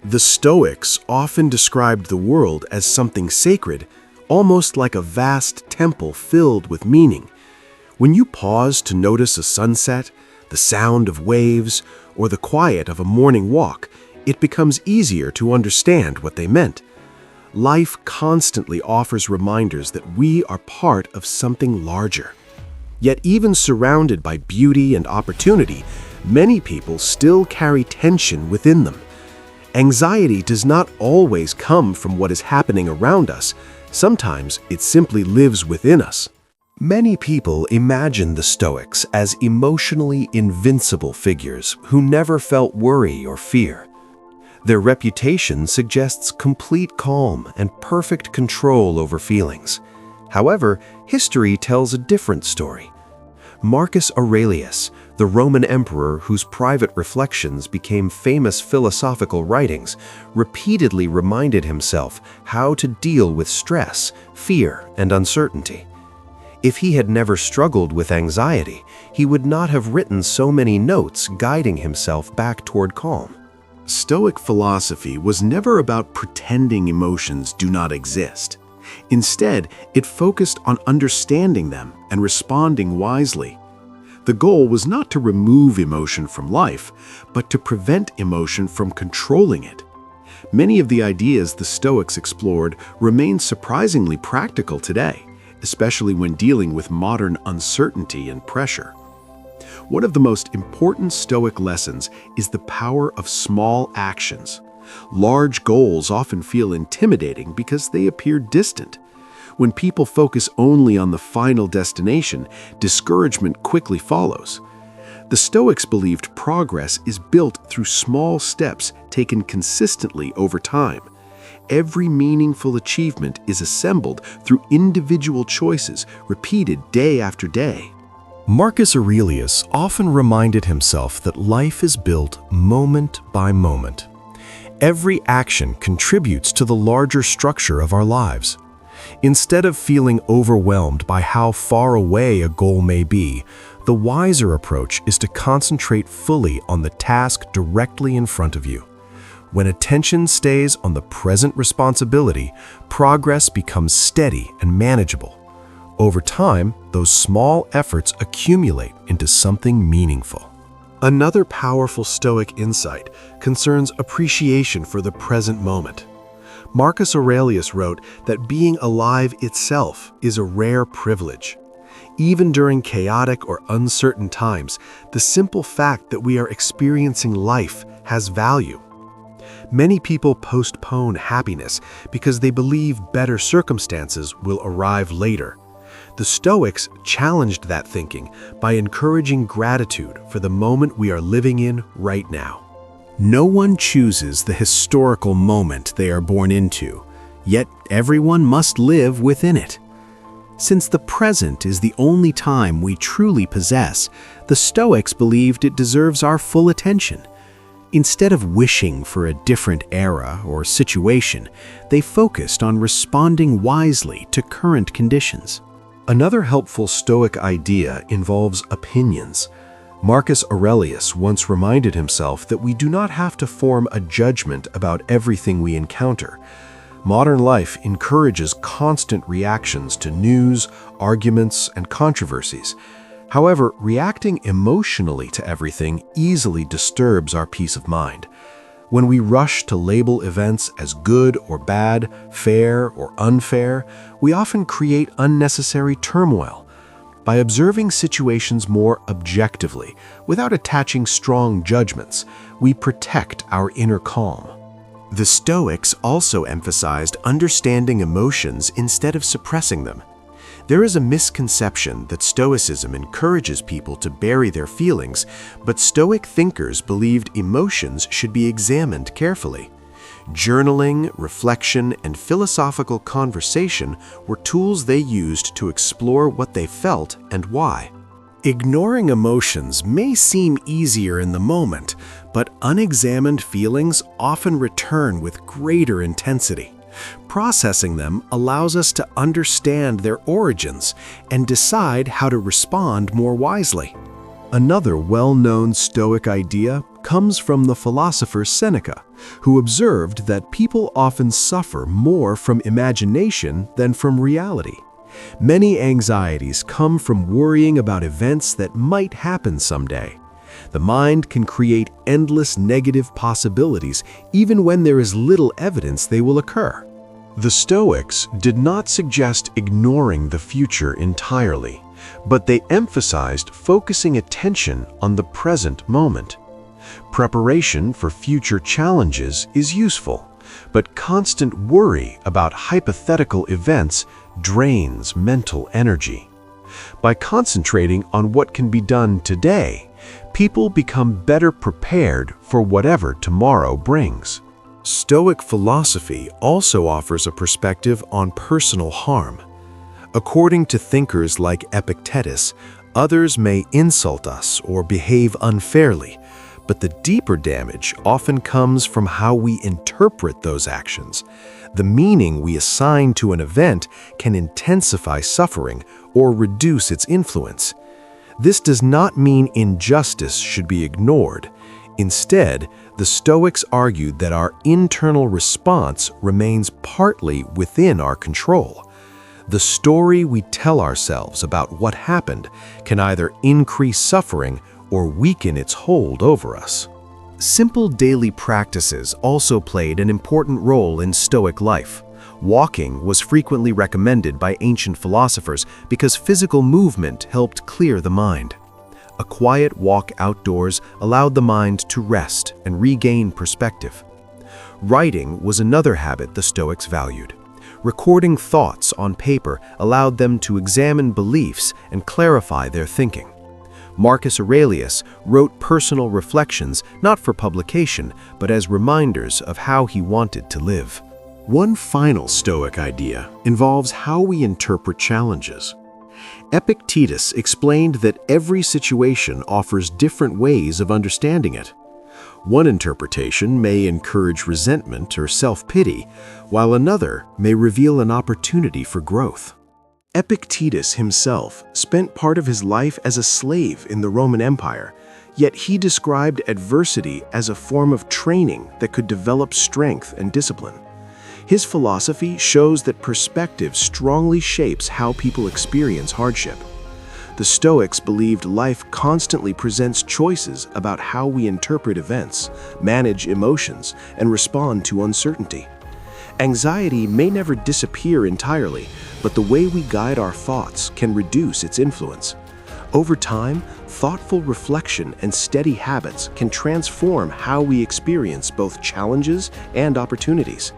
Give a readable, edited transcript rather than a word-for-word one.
The Stoics often described the world as something sacred, almost like a vast temple filled with meaning. When you pause to notice a sunset, the sound of waves, or the quiet of a morning walk, it becomes easier to understand what they meant. Life constantly offers reminders that we are part of something larger. Yet even surrounded by beauty and opportunity, many people still carry tension within them. Anxiety does not always come from what is happening around us. Sometimes it simply lives within us. Many people imagine the Stoics as emotionally invincible figures who never felt worry or fear. Their reputation suggests complete calm and perfect control over feelings. However, history tells a different story. Marcus Aurelius, the Roman emperor whose private reflections became famous philosophical writings, repeatedly reminded himself how to deal with stress, fear, and uncertainty. If he had never struggled with anxiety, he would not have written so many notes guiding himself back toward calm. Stoic philosophy was never about pretending emotions do not exist. Instead, it focused on understanding them and responding wisely. The goal was not to remove emotion from life, but to prevent emotion from controlling it. Many of the ideas the Stoics explored remain surprisingly practical today, especially when dealing with modern uncertainty and pressure. One of the most important Stoic lessons is the power of small actions. Large goals often feel intimidating because they appear distant. When people focus only on the final destination, discouragement quickly follows. The Stoics believed progress is built through small steps taken consistently over time. Every meaningful achievement is assembled through individual choices repeated day after day. Marcus Aurelius often reminded himself that life is built moment by moment. Every action contributes to the larger structure of our lives. Instead of feeling overwhelmed by how far away a goal may be, the wiser approach is to concentrate fully on the task directly in front of you. When attention stays on the present responsibility, progress becomes steady and manageable. Over time, those small efforts accumulate into something meaningful. Another powerful Stoic insight concerns appreciation for the present moment. Marcus Aurelius wrote that being alive itself is a rare privilege. Even during chaotic or uncertain times, the simple fact that we are experiencing life has value. Many people postpone happiness because they believe better circumstances will arrive later. The Stoics challenged that thinking by encouraging gratitude for the moment we are living in right now. No one chooses the historical moment they are born into, yet everyone must live within it. Since the present is the only time we truly possess, the Stoics believed it deserves our full attention. Instead of wishing for a different era or situation, they focused on responding wisely to current conditions. Another helpful Stoic idea involves opinions. Marcus Aurelius once reminded himself that we do not have to form a judgment about everything we encounter. Modern life encourages constant reactions to news, arguments, and controversies. However, reacting emotionally to everything easily disturbs our peace of mind. When we rush to label events as good or bad, fair or unfair, we often create unnecessary turmoil. By observing situations more objectively, without attaching strong judgments, we protect our inner calm. The Stoics also emphasized understanding emotions instead of suppressing them. There is a misconception that Stoicism encourages people to bury their feelings, but Stoic thinkers believed emotions should be examined carefully. Journaling, reflection, and philosophical conversation were tools they used to explore what they felt and why. Ignoring emotions may seem easier in the moment, but unexamined feelings often return with greater intensity. Processing them allows us to understand their origins and decide how to respond more wisely. Another well-known Stoic idea comes from the philosopher Seneca, who observed that people often suffer more from imagination than from reality. Many anxieties come from worrying about events that might happen someday. The mind can create endless negative possibilities even when there is little evidence they will occur. The Stoics did not suggest ignoring the future entirely, but they emphasized focusing attention on the present moment. Preparation for future challenges is useful, but constant worry about hypothetical events drains mental energy. By concentrating on what can be done today, people become better prepared for whatever tomorrow brings. Stoic philosophy also offers a perspective on personal harm. According to thinkers like Epictetus, others may insult us or behave unfairly, but the deeper damage often comes from how we interpret those actions. The meaning we assign to an event can intensify suffering or reduce its influence. This does not mean injustice should be ignored. Instead, the Stoics argued that our internal response remains partly within our control. The story we tell ourselves about what happened can either increase suffering or weaken its hold over us. Simple daily practices also played an important role in Stoic life. Walking was frequently recommended by ancient philosophers because physical movement helped clear the mind. A quiet walk outdoors allowed the mind to rest and regain perspective. Writing was another habit the Stoics valued. Recording thoughts on paper allowed them to examine beliefs and clarify their thinking. Marcus Aurelius wrote personal reflections not for publication, but as reminders of how he wanted to live. One final Stoic idea involves how we interpret challenges. Epictetus explained that every situation offers different ways of understanding it. One interpretation may encourage resentment or self-pity, while another may reveal an opportunity for growth. Epictetus himself spent part of his life as a slave in the Roman Empire, yet he described adversity as a form of training that could develop strength and discipline. His philosophy shows that perspective strongly shapes how people experience hardship. The Stoics believed life constantly presents choices about how we interpret events, manage emotions, and respond to uncertainty. Anxiety may never disappear entirely, but the way we guide our thoughts can reduce its influence. Over time, thoughtful reflection and steady habits can transform how we experience both challenges and opportunities.